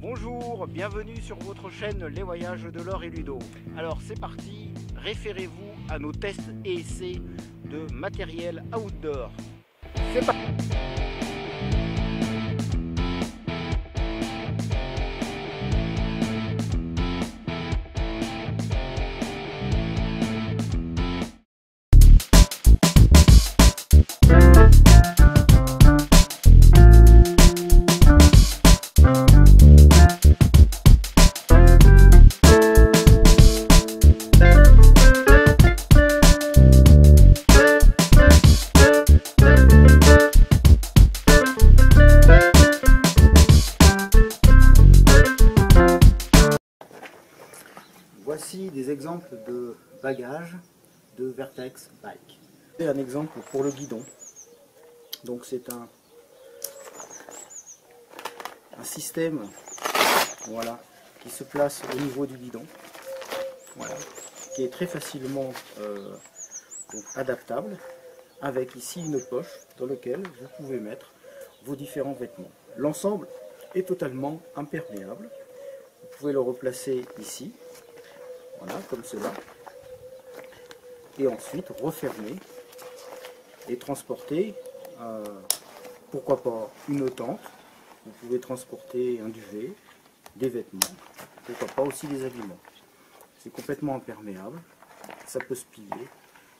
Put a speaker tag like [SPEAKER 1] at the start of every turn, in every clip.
[SPEAKER 1] Bonjour, bienvenue sur votre chaîne Les Voyages de Laure et Ludo. Alors c'est parti, référez-vous à nos tests et essais de matériel outdoor. C'est parti. Voici des exemples de bagages de Vertex Bike. C'est un exemple pour le guidon. Donc c'est un système, voilà, qui se place au niveau du guidon, voilà, qui est très facilement donc adaptable, avec ici une poche dans laquelle vous pouvez mettre vos différents vêtements. L'ensemble est totalement imperméable. Vous pouvez le replacer ici. Voilà, comme cela, et ensuite refermer et transporter, pourquoi pas une tente, vous pouvez transporter un duvet, des vêtements, pourquoi pas aussi des habillements. C'est complètement imperméable, ça peut se plier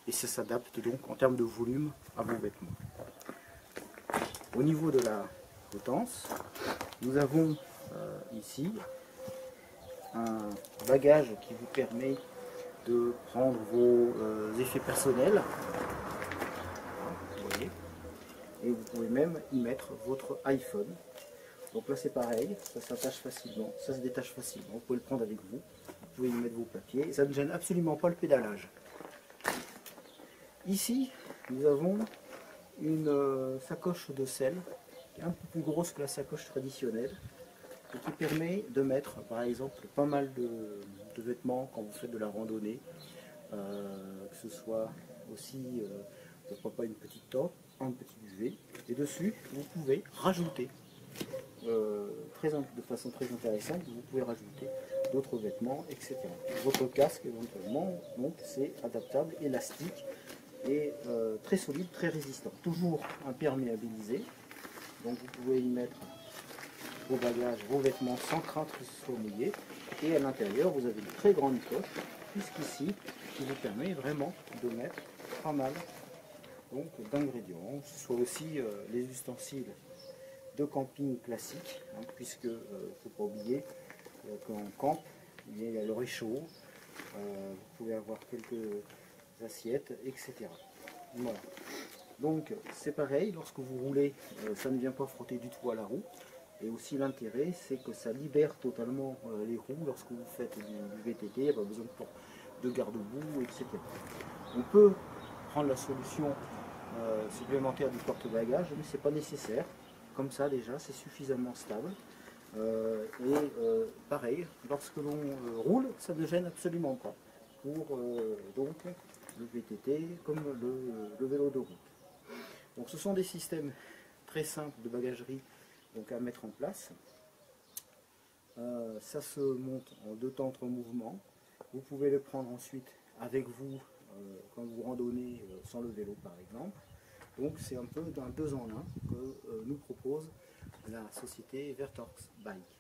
[SPEAKER 1] et ça s'adapte donc en termes de volume à vos vêtements. Au niveau de la potence, nous avons ici un bagage qui vous permet de prendre vos effets personnels, vous voyez, et vous pouvez même y mettre votre iPhone. Donc là c'est pareil, ça s'attache facilement, ça se détache facilement, vous pouvez le prendre avec vous, vous pouvez y mettre vos papiers, et ça ne gêne absolument pas le pédalage. Ici nous avons une sacoche de selle qui est un peu plus grosse que la sacoche traditionnelle, et qui permet de mettre par exemple pas mal de vêtements quand vous faites de la randonnée, que ce soit aussi pourquoi pas une petite tente, un petit duvet, et dessus vous pouvez rajouter de façon très intéressante, vous pouvez rajouter d'autres vêtements, etc. Votre casque éventuellement, donc c'est adaptable, élastique et très solide, très résistant, toujours imperméabilisé, donc vous pouvez y mettre vos bagages, vos vêtements sans crainte qu'ils soient mouillés, et à l'intérieur vous avez une très grande poche jusqu'ici qui vous permet vraiment de mettre pas mal d'ingrédients, ce soit aussi les ustensiles de camping classique, hein, puisque il ne faut pas oublier qu'en camp il y a le réchaud, vous pouvez avoir quelques assiettes, etc. Voilà. Donc c'est pareil, lorsque vous roulez, ça ne vient pas frotter du tout à la roue. Et aussi l'intérêt, c'est que ça libère totalement les roues lorsque vous faites du VTT, il n'y a pas besoin de garde-boue, etc. On peut prendre la solution supplémentaire du porte-bagages, mais ce n'est pas nécessaire. Comme ça déjà, c'est suffisamment stable. Pareil, lorsque l'on roule, ça ne gêne absolument pas pour donc le VTT comme le vélo de route. Donc ce sont des systèmes très simples de bagagerie donc à mettre en place. Ça se monte en 2 temps 3 mouvements. Vous pouvez le prendre ensuite avec vous quand vous randonnez sans le vélo par exemple. Donc c'est un peu d'un 2 en 1 que nous propose la société Vertex Bike.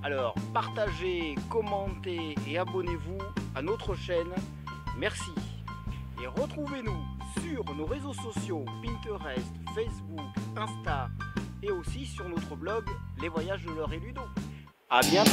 [SPEAKER 1] Alors, partagez, commentez et abonnez-vous à notre chaîne. Merci. Et retrouvez-nous sur nos réseaux sociaux Pinterest, Facebook, Insta et aussi sur notre blog Les Voyages de Laure et Ludo. À bientôt.